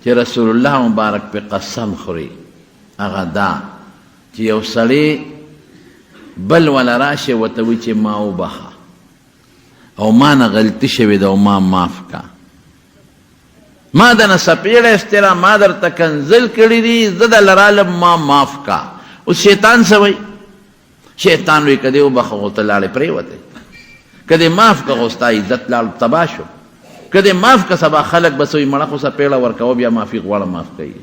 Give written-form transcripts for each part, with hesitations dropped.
چې رسول الله مبارک په قسم خوري هغه دا چې یو سړی بل ولا راشه ورته وایي چې ما وبخه او ما نه غلطي شوې ده او ما معاف کا، ما د نه سپېړه استرا ما درته کنزل کړي دي، زه دله رالم ما معاف کا. اوس شیطان څه وایي؟ شیطان وایي که دې وبخه خو ته لاړې پرېوتې، که دې معاف که خو ستا عزت لاړ تباه شو، که دې معاف که سبا خلک بس وایي مړه خو سپېړه ورکوه بیا معافي غواړه معاف کوي،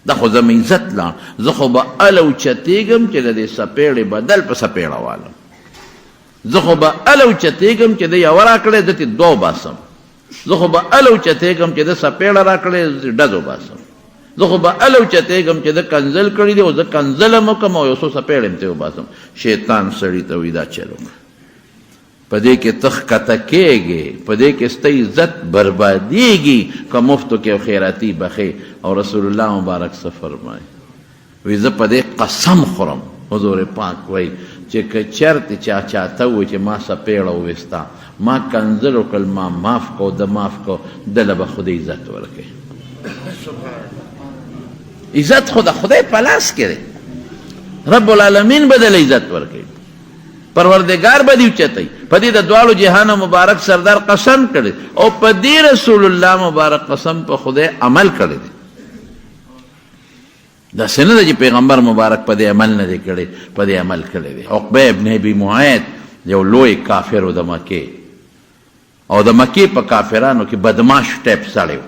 دا خو زما عزت لاړ، زه خو به هله اوچتېږم چې د دې سپېړې بدل په سپېړه والم، زه خو به هله اوچتېږم چې د یوه را کړې زه ترې دوه باسم، زه خو به هله اوچتېږم چې د سپېړه را کړې ډزو باسم، زه خو به هله اوچتېږم چې د کنزل کړي دي او زه کنزل هم وکړم او یو څو سپېړې هم ترې وباسم. شیطان سړي ته وایي دا چل وکړه، په دې کې ته ښکته کېږې، په دې کې ستا عزت بربادېږي که مفتو کې او خیراتي بخې. او رسول الله مبارک څه فرمایي؟ وایي زه په دې قسم خورم، حضور پاک وایي چې که چېرته چا چاته و چې ما سپېړه وویسته، ما کنزل وکړل، ما معاف کو، د معاف کو، دله به خدای عزت ورکوي. عزت خو د خدای په لاس کې دی، رب العالمین به دله عزت ورکوي، پروردگار به دې اوچتوي. په دې د دواړو جهانو مبارک سردار قسم کړی او په دې رسول الله مبارک قسم په خدای عمل کړی دی. داسې نه ده چې پیغمبر مبارک په دې عمل نه دی کړی، په دې عمل کړی دی. عقبه ابن ابي معیط یو لوی کافر و د مکې، او د مکې په کافرانو کې بدماش ټیپ سړی و،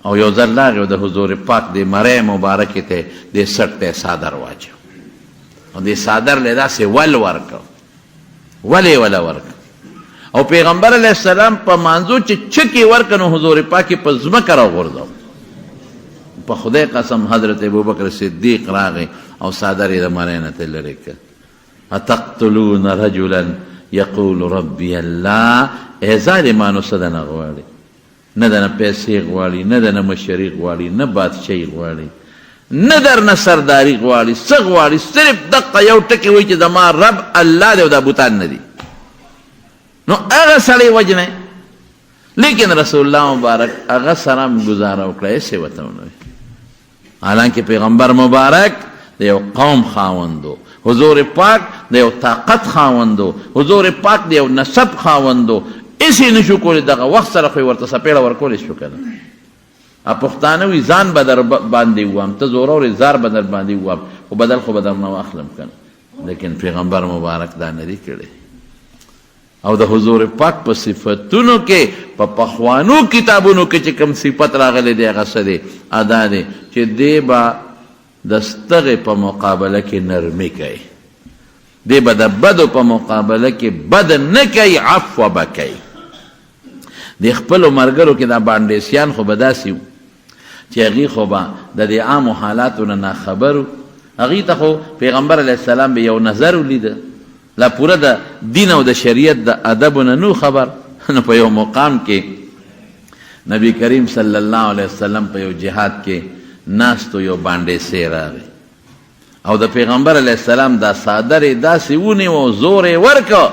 او یو ځل راغی او د حضور پاک د مرۍ مبارکې ته دې سټ ته څادر واچو او دې څادر له داسې ول ورکړ، ولې وله ورکړ، او پیغمبر علیه السلام په مانځو چې چکې ورکړ نو حضور پاک یې په ځمکه راغورځاو. په خدای قسم حضرت ابوبکر صدیق راغی او څادر یې د مرۍ نه ته لرې کړ. اتقتلون رجلا یقول ربی الله، ای ظالمانو څه دنه غواړي؟ نه دنه پیسې غواړي، نه دنه مشري غواړي، نه بادشاهي غواړي، نه درنه سرداري غواړي، څه غواړي؟ صرف دقه یو ټکي وایي چې زما رب الله دی او دا بوتان نه دي، نو هغه سړی وجنئ. لیکن رسول الله مبارک هغه سره هم ګزاره وکړه، هېڅ یې ورته ونه ویل. حالانکه پیغمبر مبارک د یو قوم خاوندو، حضور پاک د یو طاقت خاوندو، حضور پاک د یو نسب خاوندو، هېڅ یې نشو کولی. دغه وخت سره خو یې ورته سپېړه ورکولی شو که نه؟ پښتانه وي ځان به در باندې ووام، ته زورور زار به در باندې ووام، خو بدل خو به درنه واخلم که نه؟ لیکن پیغمبر مبارک دا نه دي کړی. او د حضور پاک په صفتونو کې، په پخوانو کتابونو کې چې کوم صفت راغلی دی هغه څه دی؟ ادا دی چې دی به د ستغې په مقابله کې نرمي کوي، دی به د بدو په مقابله کې بد نه کوي، عفو به کوي. د خپلو ملګرو کې دا بانډیسیان خو به داسې وو چې هغې خو به د دې عامو حالاتو نه ناخبر وو، هغې ته خو پیغمبر علیه السلام به یو نظر ولیده، لا پوره د دین او د شریعت د ادبو نه نو خبر. نو په یو مقام کې نبی کریم صلی الله علیه وسلم په یو جهاد کې ناستو، یو بانډیسی راغی او د پیغمبر علیه السلام دا څادر یې داسې ونیو، زور یې ورکړ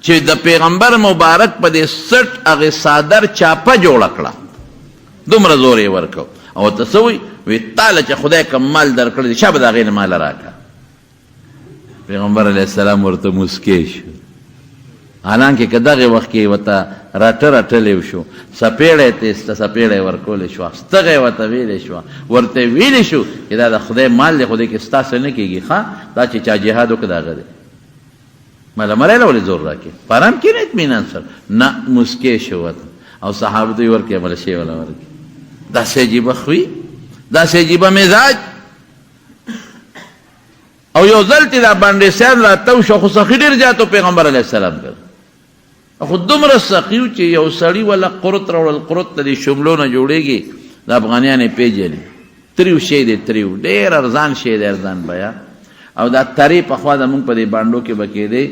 چې د پیغمبر مبارک په دې سټ هغې څادر چاپه جوړه کړه، دومره زور یې ورکړ. او ته څه وایي؟ وایي تاله چې خدای کوم مال درکړی دی، چا به د هغې نه ماله راکړه. پیغمبر علیه السلام ورته موسکی شو، حالانکه که دغې وخت کې ورته راټه راټلی شو، سپېړه یې تېسته، سپېړه یې ورکولی شوه، ستغه یې ورته ویلی شوه، ورته ویلی شو چې دا د خدای مال دی، خدای کې ستاسو نه کېږي، ښه دا چې چا جهاد وکړه د هغه دی، ماله مرۍ له ولې زور راکړې؟ په ارام کښېنه اطمینان سره. نه، موسکی شو ورته او صحابه ته یې ورکړې، بله شی وله ورکړي. داسې عجیبه خوی، داسې عجیبه مزاج. او یو ځل چې دا بانډیسیان راتاو شو، خو سخي ډېر زیاتو پیغمبر علیه السلام کړ، خو دومره سخي و چې یو سړي وله قرط راوړل. قرط ته د شملو نه جوړېږي، د افغانیان یې پېژني، تریو شی دی، تریو ډېر ارزان شی دی، ارزان بیه. او دا ترې پخوا زمونږ په دې بانډو کې به کېدی،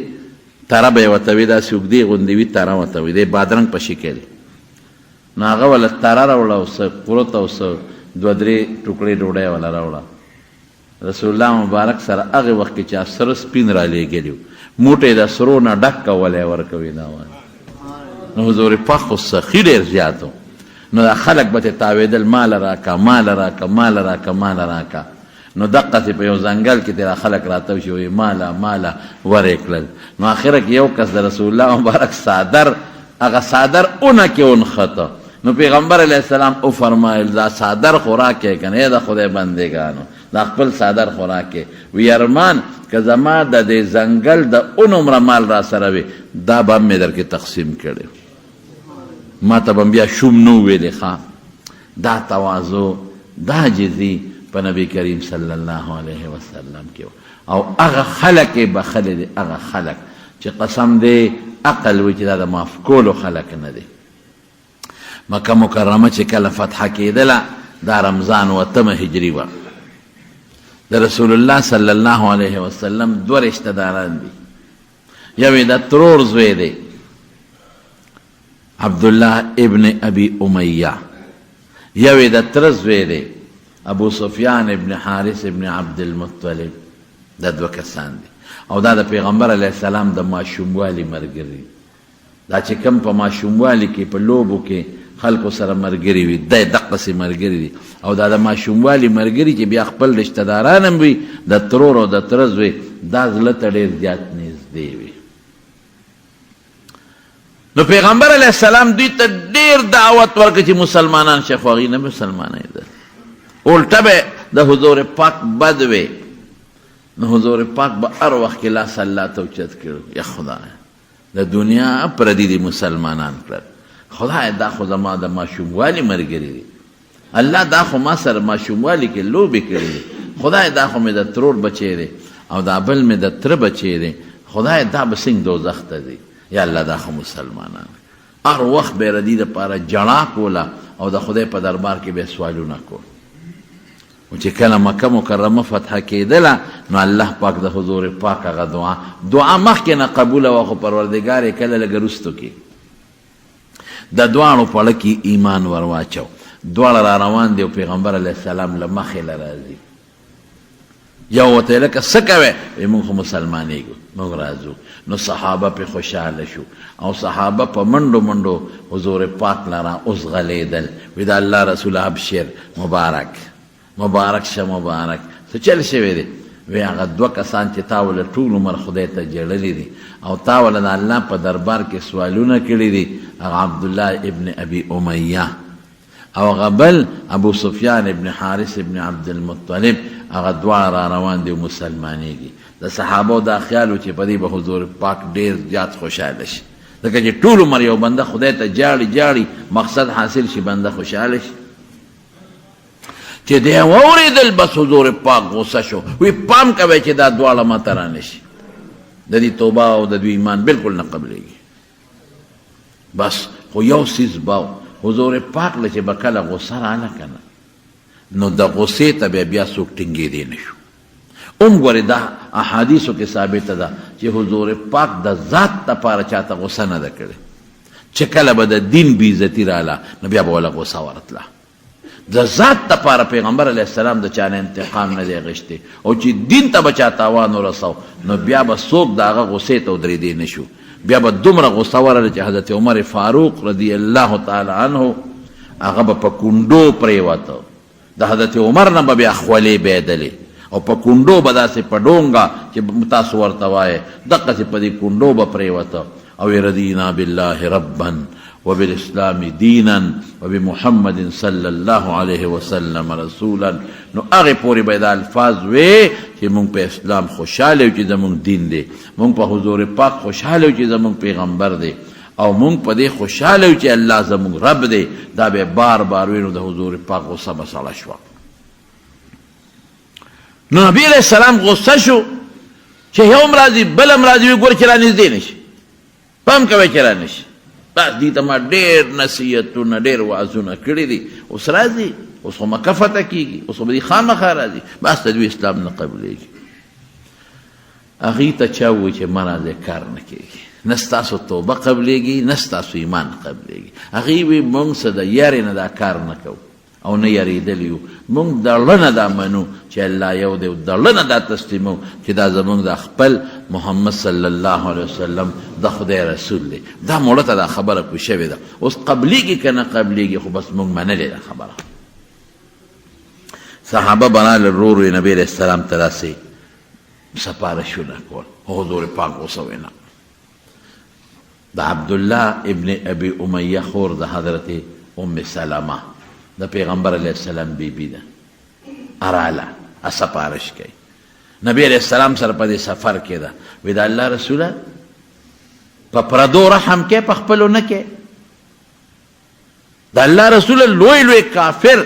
تره به یې ورته وي، داسې اوږدې غوندې وي، تره ورته وي، دی بادرنګ په شکل. نو هغه وله تره راوړه او څه قرط او څه دوه درې ټوکړې ډوډۍ وله راوړه. رسول الله مبارک سره هغې وخت کې چې سره سپین را لېږلي وو، موټی د سرو نه ډک کولی ورکوي دا وایي. نو حضور پاک خو سخي ډېر زیات و، نو دا خلق به ته تاوېدل مال راکه مال راکه مال راکه مال راکه. نو دقسې په یو ځنګل کې تېره خلک راتاو شي وایي ماله ماله ورې کړل. نو آخره کې یو کس د رسول الله مبارک صادر هغه صادر اونه کې ونښته. نو پیغمبر علیه السلام وفرمایل دا صادر خوراک یې که نه د خدای بندګانو دا خپل صادر خوراک یې. وی ارمان که زما د دې ځنګل د اون عمره مال را سره وي دا به هم مې در کې تقسیم کړی ما ته به بیا شوم نه ویلې. ښه دا تواضع دا عاجزي په نبی کریم صلی الله علیه وسلم کې او هغه خلک یې بخلي دي هغه خلک چې قسم دی عقل وي چې دا د معاف کولو خلک نه دی. مکه مکرمه چې کله فتحه کېدله دا رمضان وتمه هجري وه. د رسول الله صلی الله علیه وسلم دوه رشته داران دي. یو یې د ترور زوی دی عبدالله ابن ابي امیه، یو یې د تره زوی دی ابو سفیان ابن حارث ابن عبدالمطلب. دا دوه کسان دي او دا د پیغمبر علیه السلام د ماشوموالي ملګري. دا چې کوم په ماشوموالي کې په لوبو کې خلکو سره ملګري وي دا دقسې ملګري دي او دا د ماشوموالي ملګري چې بیا خپل رشته داران هم وي د ترور او د تره زوی دا زړه ته ډېر زیات نږدې وي. نو پیغمبر علیه السلام دوی ته ډېر دعوت ورکړ چې مسلمانان شي، خو هغوی نه مسلمانېدل، الټه به د حضور پاک بد وي. نو حضور پاک به هر وخت کې لاس الله ته اوچت کړو یا خدای د دنیا پردي دي مسلمانان کړل، خدای دا خو زما د ماشوموالي ملګري دي، الله دا خو ما سره ماشوموالي کې لوبې کړي دي، خدای دا خو مې د ترور بچی دی او دا بل مې د تره بچی دی، خدای دا به څنګه دوزخ ته دی. یا الله دا خو مسلمانان هر وخت به ردي دپاره جړا کوله او د خدای په دربار کې به سوالونه کول. او چې کله مکه مکرمه فتحه کېدله نو الله پاک د حضور پاک هغه دعا مخکې نه قبوله وه خو پروردګار یې کله لږ وروستو کې د دواړو په اړه کې ایمان ور واچو. دواړه را روان دي او پیغمبر علیه السلام له مخې له راځي. یو ورته یې لکه څه کوې؟ وایي موږ خو مسلمانېږو موږ راځو. نو صحابه پې خوشحاله شو او صحابه په منډو منډو حضور پاک لره اوسغلیدل. وایي د الله رسول ابشر مبارک مبارک شه مبارک. څه چل شوی دی؟ وی هغه دوه کسان چې تا وله ټول عمر خدای ته جړلي دي او تا وله د الله په دربار کې سوالونه کړي دي، هغه عبدالله ابن ابي امیه او هغه بل ابو سفیان ابن حارث ابن عبدالمطلب، هغه دواړه را روان دي مسلمانېږي. د صحابو دا خیال و چې په دې به حضور پاک ډېر زیات خوشحاله شي، ځکه چې ټول عمر یو بنده خدای ته جاړي جاړي مقصد حاصل شي بنده خوشحاله شي. چې دی واورېدل بس حضور پاک غصه شو، وی پام کوئ چې دا دواړه ماته را نه شي، د دې توبه او د دوی ایمان بالکل نه قبلېږي. بس خو یو څیز به حضور پاک له چې به کله غصه راله که نه نو د غصې ته بیا څوک ټینګېدی نه شو. ګورې دا احادیثو کې ثابته ده چې حضور پاک د ذات دپاره چاته غصه نه ده کړې، چې کله به د دین بېعزتي راله نو بیا به وله غصه ورتله. د ذات دپاره پیغمبر علیه السلام د چا نه انتقام نه دی اخیستی او چې دین ته به چا تاوان ورسو نو بیا به څوک د هغه غصې ته ودرېدی نه شو. بیا به دومره غصه ورله چې حضرت عمر فاروق رضی الله تعالی عنه هغه به په کونډو پرېوته، د حضرت عمر نه به بیا خولې بېدلې او په کونډو به داسې په ډونګه چې تاسو ورته وایې دقسې په دې کونډو به پرېوته او رضینا بالله ربا وبالاسلام دینا وبمحمد صلی الله علیه وسلم رسولا. نو هغې پورې به دا الفاظ وې چې مونږ په اسلام خوشحاله یو چې زمونږ دین دی، مونږ په حضور پاک خوشحاله یو چې زمونږ پیغمبر دی او مونږ په دې خوشحاله یو چې الله زمونږ رب دی. دا به بار بار وي نو د حضور پاک غصه به سړه شوه. نو نبی علیه السلام غصه شو چې یو هم راځي بل هم راځي، وی ګوره چې را نږدې نه شي، پام کوئ چې را نه شي. بس دې ته ما ډېر نصیحتونه ډېر وعظونه کړي دي، اوس راځي اوس خو مکه فتح کېږي، اوس خو به دې خامخا راځي، بس د دوی اسلام نه قبلېږي. هغې ته چا ووایي چې مه راځئ کار نه کېږي، نه ستاسو توبه قبلېږي نه ستاسو ایمان قبلېږي. هغې وایي موږ څه د یارې نه دا کار نه کوو، او نه یریدلی یو. موږ دړه دا منو چې الله یو دی، دړه دا تسلیمو چې دا زموږ د خپل محمد صلی الله علیه وسلم د خدای رسول دی. دا موړه ته دا خبره پوه شوې ده. اوس قبلیږي که نه قبلیږي، خو بس موږ منلې ده خبره. صحابه بنال ورو نبی علیہ السلام ته داسې سپارښتونه کول. حضور پاک اوسه وینا د عبدالله ابن ابي امیه خور د حضرت ام سلمه د پیغمبر علیہ السلام بیبی ده. اراله سپارښت کوي نبی علیہ السلام سره په دې سفر کې ده. وی د الله رسوله په پردو رحم کې، په خپلو نه کې. د الله رسوله لوی لوی کافر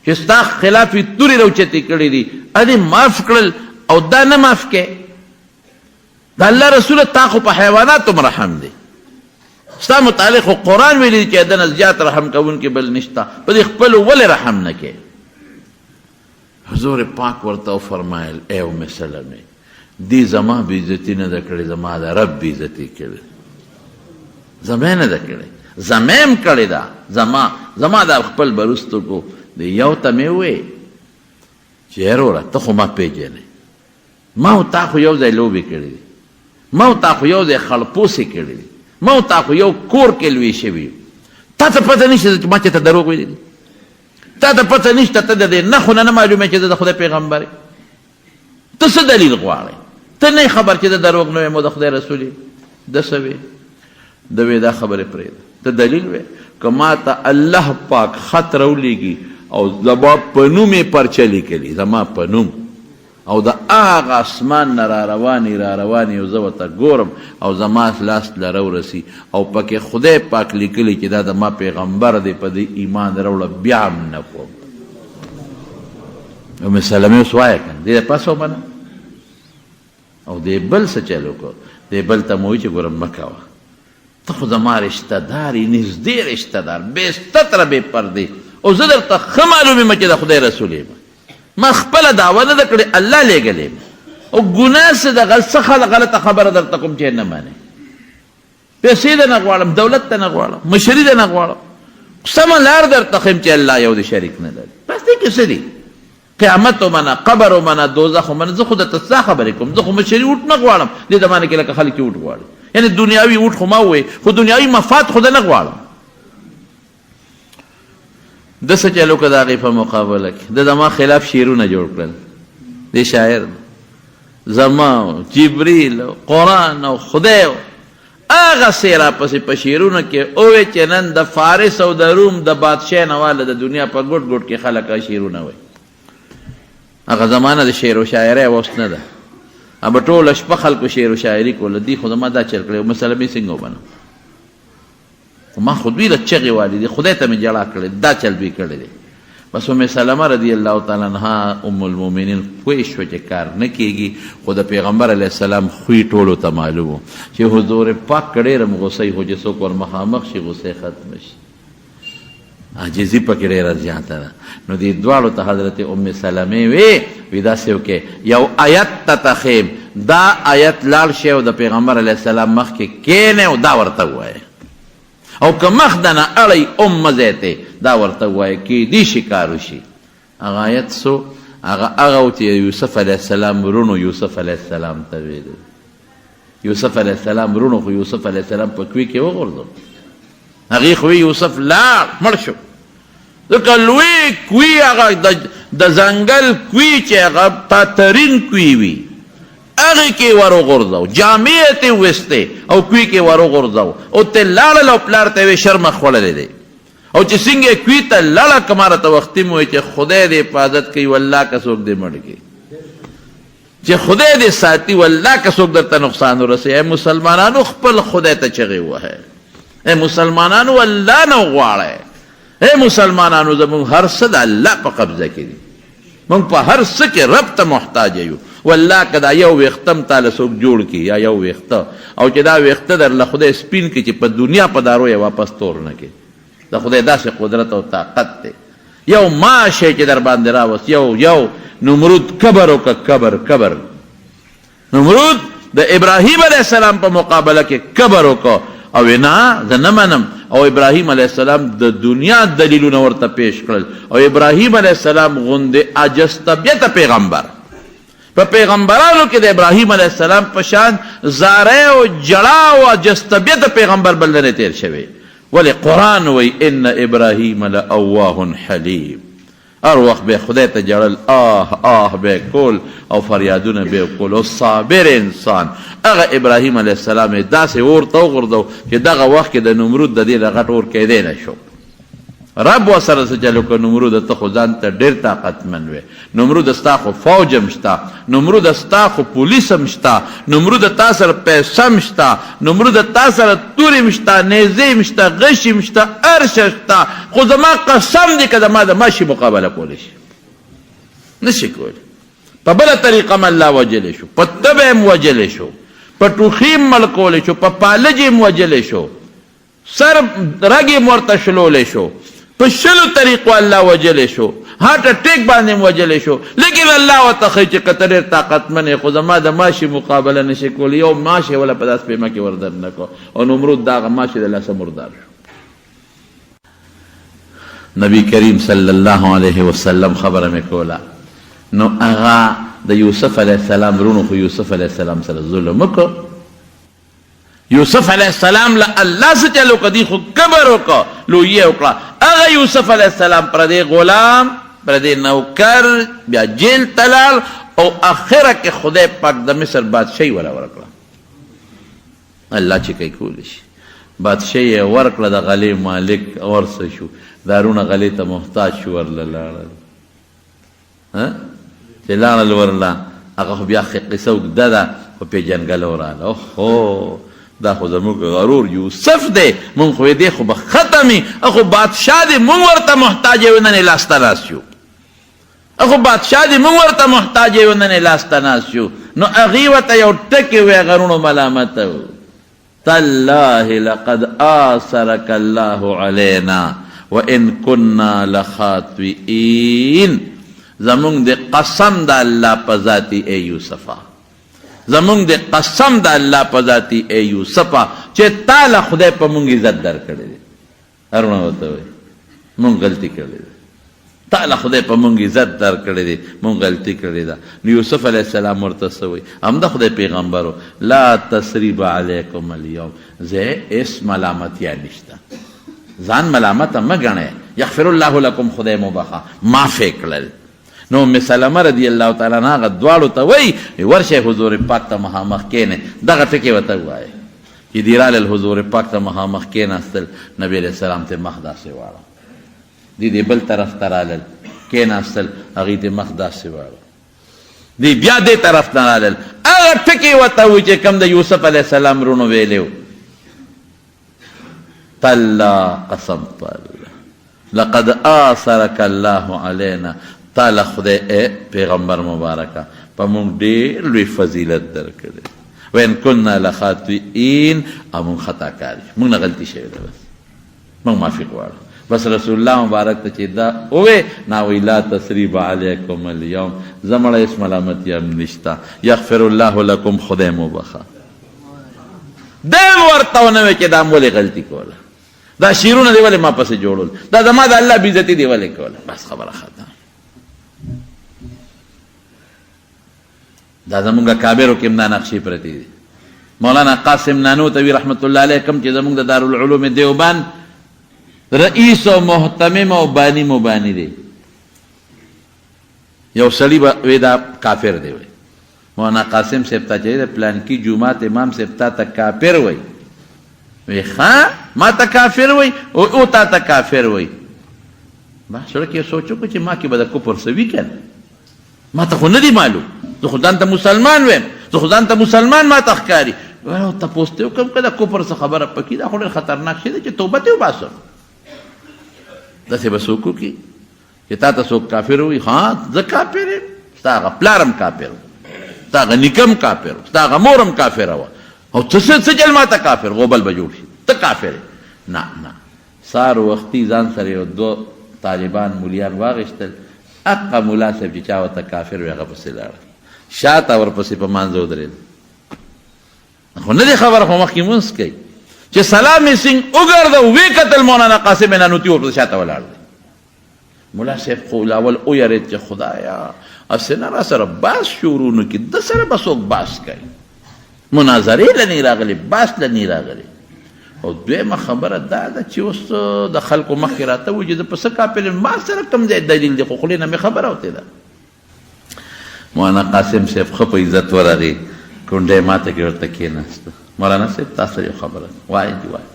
چې ستا خلاف یې تورې راوچتې کړي دي، ادې معاف کړل او دا نه معاف کې. د الله رسوله تا خو په حیواناتو هم رحم دی. ستا متعلق خو قرآن ویلی دی چې دنه زیات رحم کوونکي بل نشته، په دې خپلو ولې رحم نه کې؟ حضور پاک ورته وفرمایل ای ام سلمې دی زما بې عزتي نه ده کړې، زما د رب بې عزتي کړې. زما نه ده کړې، زما هم کړې ده. زما د خپل برستو کو د یو ته مې وویې چې وروره ته خو ما پېژنې، ما او تا خو یو ځای لوبې کړې دي، ما او تا خو یو ځای خړپوسې کړې دي، ما او تا خو یو کور کې لوی شوي یو. تا ته پته نشته چې ما چې ته دروغ ویلي دي؟ تا ته پته نشته ته د دې نښو نه معلومې چې د خدای پیغمبر یې؟ ته څه دلیل غواړې؟ ته نه خبر چې د دروغ نه یم او د خدای رسول یم؟ ده څه وې؟ ده وې دا خبرې پرېږده، ته دلیل وې که ما ته الله پاک خط راولېږي او زما په نوم یې پرچه لیکلي، زما په نوم، او د هغه اسمان نه را روانې او زه ورته ګورم او زما لاس له راورسي او پکې خدای پاک لیکلي چې دا د ما پیغمبر دی، په دې ایمان راوړه، بیا هم نه کوم. ام سلمې اوس وایه که نه دې پس ومنه. او دې بل څه چل وکړو، دې بل ته مې وایي چې ګوره مه کوه، ته خو زما رشته دار یې، نږدې رشته دار، بې ستتره بې پردې، او زه درته ښه معلوم یم چې د خدای رسول یم. ما خپله دعوه نه ده کړې، الله لېږلی یم. او ګناه څه ده، څه غلطه خبره درته کوم چې نه منې. پیسې ده نه غواړم، دولت ته نه غواړم، مشري ده نه غواړم، سمه لار درته ښیم چې الله یو د شریک نه لري. بس دې کې څه دي؟ قیامت ومنه، قبر ومنه، دوزخ ومنه. زه خو درته څه خبرې کوم؟ زه خو مشري اوټ نه غواړم دې زمانه کې لکه خلک چې اوټ غواړي. یعنې دنیاوي اوټ خو ما ووایې، خو دنیاوي مفاد خو ده نه غواړم. د څه چلو که د هغې په مقابله کې د زما خلاف شعرونه جوړ کړل. دی شاعر زما جبریل او قرآن او خدای هغسې راپسې په شعرونو کې ووایي چې نن د فارس او د روم د بادشاه نه واله د دنیا په ګوټ ګوټ کې خلک شعرونه وایي. هغه زمانه د شعر و شاعرۍ اوس نه ده. به ټوله شپه خلکو شعر و شاعري کوله. دی خو زما دا چل کړی مسله مې څنګه وبنم؟ ما خو دوی له چغې والي دي، خدای ته مې جړا کړې، دا چل دوی کړی دی. بس ام سلمه رضی الله تعالی عنها ام المؤمنین پوه شوه چې کار نه کېږي، خو د پیغمبر علیه السلام خوی ټولو ته معلوم و چې حضور پاک ډېره غصه خو چې څوک ور مخامخ شي غصه ختمه شي. عاجزي پکې ډېره زیاته ده. نو دې دواړو ته حضرت ام سلمې وی داسې وکړې یو آیت ته تخیم، دا آیت لاړ شي او د پیغمبر علیه السلام مخکې کښېنې او دا ورته ووایه، او که مخ د نه اړی ځای ته دا ورته ووایه کېدی شي کار وشي. هغه آیت څو هغه و چې یوسف علیه السلام ورونو یوسف علیه السلام ته ویل. یوسف علیه السلام ورونو خو یوسف علیه السلام په کوی کې وغورځول. هغې خو یوسف لاړ مړ شو، ځکه لوی کوی هغه د ځنګل کوی چې هغه تاترین کوی وي هغې کې ور وغورځو، جامې یې ترې ویستې او کوی کې ور وغورځو او ته لاړل او پلار ته یې شرمه خوړلی دی. او چې څنګه یې کوی ته لاړه که ما راته وختي مې وایي چې خدای دې حفاظت کوي والله که څوک دې مړ کړي، چې خدای دې ساتي والله که څوک درته نقصان ورسوي. ای مسلمانانو خپل خدای ته چغې ووهئ، ای مسلمانانو الله نه وغواړئ، ای مسلمانانو زموږ هر څه د الله په قبضه کې دي، موږ په هر څه کې رب ته محتاج یو. والله که دا یو ویښته م تاله څوک جوړ کړي یا یو ویښته، او چې دا ویښته درله خدای سپین کړي چې په دنیا په دارو یې واپس تور نه کړي، د خدای داسې قدرت او طاقت دی. یو ماشه چې در باندې راوست، یو نمرود کبر وکړه، کبر نمرود د ابراهیم علیه السلام په مقابله کې کبر وکړه او نه زه نه منم، او ابراهیم علیه السلام د دنیا دلیلونه ورته پیش کړل او ابراهیم علیه السلام غوندې عجز طبیعته پیغمبر په پیغمبرانو کې د ابراهیم علیه السلام په شان زاره او جړه او عجز طبیعته پیغمبر بل نه تیر شوی ولی قرآن وی ان ابراهیم لأواه حلیم هر وخت به خدای ته جړل آه به کول او فریادونه به کول او صابر انسان هغه ابراهیم علیه السلام داسې ورته وغورځو چې دغه وخت کې د نمرود د دې غټ اور کېدی نه شو رب ورسره څه چلو که نمرود ته خو ځان ته ډېر طاقتمن وی نمرود ستا خو فوج هم شته نمرود ستا خو پولیس هم شته نمرود تا سره پیسه هم شته نمرود تا سره تورې هم شته نیزې هم شته غشي هم شته هر شی شته خو زما قسم دی که زما د ماشي مقابله کولی شي نشي کولی په بله طریقه م الله وجلی شو په تبه م وجلی شو په ټوخي م مړ کولی شو په پالج م وجلی شو سر رګ م ورته شلولی شو په شلو طریقو الله وجلی شو هارټ اټیک باندې م وجلی شو لیکن الله ورته ښایي چې که ته ډېر طاقتمن یې خو زما د ماشي مقابله نشي کولی یو ماش یې وله په داس پیمه کې ور دننه کړو او نمرود د هغه ماشي د لاسه مردار شو نبی کریم صلی الله علیه وسلم خبره مې کوله نو هغه د یوسف علیه السلام رونو خو یوسف علیه السلام سره ظلم وکړو یوسف علیه السلام له الله څه چلو کړه دی خو کبر وکړه لویې وکړه هغه یوسف علیه السلام پردی غلام پردی نوکر بیا جیل تلال او اخره کې خدای پاک د مصر بادشاهي ولا ورکړه الله چې کوي کولی شي بادشاهي یې ورکړه د غلې مالک ورسه شو دارونه غلې ته محتاج شو ورله لاړل چې لاړل ورله هغه خو بیا قصه اوږده ده خو پېژنګلو راله اوهو دا خو زموږ غرور یوسف دی مونږ خو دې خو به ختمي اخو بادشاه دی مونږ ورته محتاج یو نن لاسته ناست یو اخو بادشاه دی مونږ ورته محتاج یو نن لاسته ناست یو نو هغې ورته یو ټکې وی غرونو ملامته و تالله لقد آثرك الله علينا وان كنا لخاطئين زمونږ د قسم د الله په ذاتي ای یوسفه زمونږ د قسم د الله په ذاتي ای یوسفه چې تا له خدای په مونږ عزت در کړی دی هرونه ورته وایي مونږ غلطي کړې ده تا له خدای په مونږ عزت در کړی دی مونږ غلطي کړې ده نو یوسف علیه السلام ورته څه وایي همدا خدای پیغمبر لا تسریب علیکم اليوم زه اس ملامتیا نشته ځان ملامته مه ګڼئ یغفر الله لکم خدای مو بخا معافی کړل نو ام سلمه رضی الله تعالی عنها هغه دواړو ته وایي ورشئ حضور پاک ته مخامخ کښېنئ دغه ټکې ورته ووایئ چې دې رالل حضور پاک ته مخامخ کښېناستل نبي علیه السلام ته مخ داسې واړه دی بل طرف ته رالل کښېناستل هغې ته مخ داسې واړه دی بیا دې طرف ته رالل هغه ټکې ورته وایي چې کوم د یوسف علیه السلام رونو ویلی و تالله قسم بالله لقد آثرك الله علينا تعالی خدای پیغمبر مبارکه په مونږ ډېر لوی فضیلت درکړی وین کنا لخاطئین او مونږ خطا کار مونږ نه غلطي شوې ده بس مونږ معافي غواړو بس رسول الله مبارک ته چې دا ووې ناوی لا تسریب علیکم اليوم زمړه اس ملامتي هم نشته یغفر الله لکم خدای مو بخه دیم ورته ونه وی چې دا مولې غلطي کوله دا شیرونه دی ولې ما پسې جوړول دا زما د الله بېزتي دی ولې کوله بس خبره ختم دا زمونږ کابرو کې هم دا نقشې پرتې دي مولانا قاسم نانوتوي رحمت الله علیه کوم چې زمونږ د دارالعلوم دیوبند رئیس او محتمم او بانی مبانی دی یو سړي به وی دا کافر دی وی مولانا قاسم صاحب ته چې د پلانکي جومات امام صاحب تا ته کافر وی وی ښه ما ته کافر وی او تا ته کافر وی ما سړی کې سوچ وکړو چې ما کې به د کفر څه وي که نه ما ته خو نه دی معلوم زه خو ځان ته مسلمان ویم زه خو ځان ته مسلمان ما ته ښکاري تپوس ته وکړم که د کفر څه خبره پکې دا خو ډېر خطرناک شی دی چې توبه ته وباسم داسې به څوک وکړي چې تا ته څوک کافر وي ها زه کافر یم ستا هغه پلار هم کافر ستا هغه نیکه هم کافر ستا هغه مور هم کافره وه او څه چل ما ته کافر غوبل به جوړ شي ته کافر یې نه نه سهار وختي ځان سره یو دوه طالبان مولیان واغېستل اقا ملا صاحب چې چا ورته کافر وي هغه پسې لاړه شاته ورپسې په مانځه ودرېد خو نه دی خبره خو مخکې مونځ کوي چې سلامي سنگ وګرځه وی قتل مولانا قاسم نانوتي ورته شاته ولاړ دی. مولا صاحب خو لاول او یارید چې خدایا اسنه را سره باس شورونو کې د سره بسوک باس کوي مناظرې لنی راغلی باس لنی راغلی. او دویمه خبره دا ده چې اوس د خلکو مخکې راته وي چې د پسه کاپل ما سره کوم ځای دلیل دی خو خولې نه مې خبره وتې ده. مولانا قاسم صاحب ښه په عزت ورغی کونډۍ ماته کې ورته کېناسته. مولانا صاحب تا سره یو خبره وایي دي وایي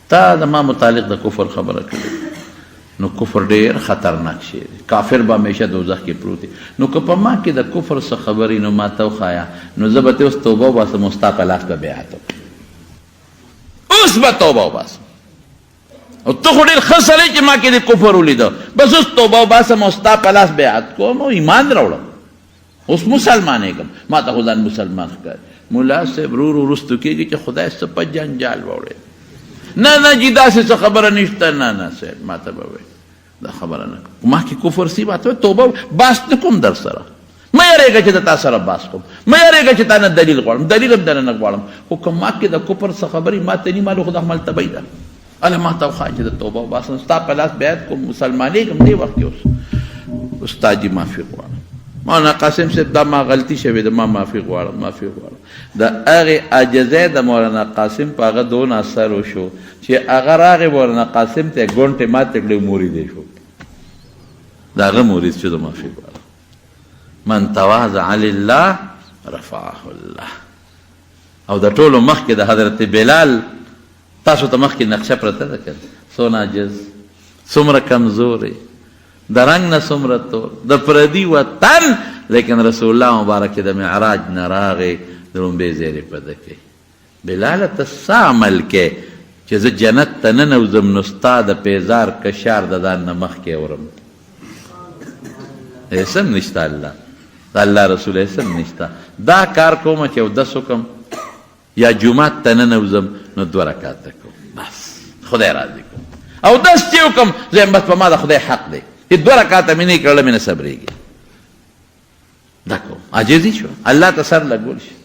تا زما متعلق د کفر خبره کړې نو کفر ډېر خطرناک شی دی کافر به همیشه دوزخ کې پروت دی. نو که په ما کې د کفر څه خبرې نو ما ته وښایه نو زه به تې اوس توبه وباسم او ستا په لاس به بیعت وکړم. اوس به توبه وباسم او ته خو ډېر ښه سړی چې ما کې د کفر ولیده بس اوس توبه وباسم او ستا په لاس بیعت کوم او ایمان راوړم اوس مسلمانېږم ما ته خو ځان مسلمان ښکاري. ملا صاحب رو رستو کېږي چې خدای څه په جنجال وړی نه نه جی داسې څه خبره نشته نه نه صاحب ما ته به وایي دا خبره نه کوم ما کې کفر سی ما ته توبه باس نه کوم در سره مه یارېږه چې د تا سره باس کوم مه یارېږه چې تا نه دلیل غواړم دلیل هم دنه نه غواړم خو که ما کې د کفر څه خبرې ما ته نی معلوم خو د عمل تبۍ ده اله ما ته وښایه چې د توبه وباسم ستا په لاس بیعت کوم مسلمانېږم دې وخت کې اوس استاد جي معافي غواړم. مولانا قاسم صاحب دا ما غلطي شوې ده ما معافي غواړم معافي غواړم. د هغې عاجزۍ د مولانا قاسم په هغه دونه اثر وشو چې هغه راغی مولانا قاسم ته ګونټې ماتې کړې مرید شو د هغه مرید شو د معافي غواړم. من تواضع لله رفعه الله. او د ټولو مخکې د حضرت بلال تاسو ته مخکې نقشه پرته ده که څونه عاجز څومره کمزورې د رنګ نه څومره تور د پردي وطن لیکن رسول الله مبارک د معراج نه راغی د لومبۍ زیرې په ده کې بلاله ته څه عمل کې چې زه جنت ته ننوځم نو ستا د پیزار کشار د ځان نه مخکې اورم هېڅ هم نشته الله د الله رسول هېڅ هم نشته. دا کار کومه چې اودس وکړم یا جومات ته ننوځم نو 2 رکعاته کوم بس خدای راضي کوم اودس چې وکړم زه بس په ما د خدای حق دی چې 2 رکعاته مې نه کړله مې نه صبرېږي دا کوم عاجزي شو الله ته سر لګول شي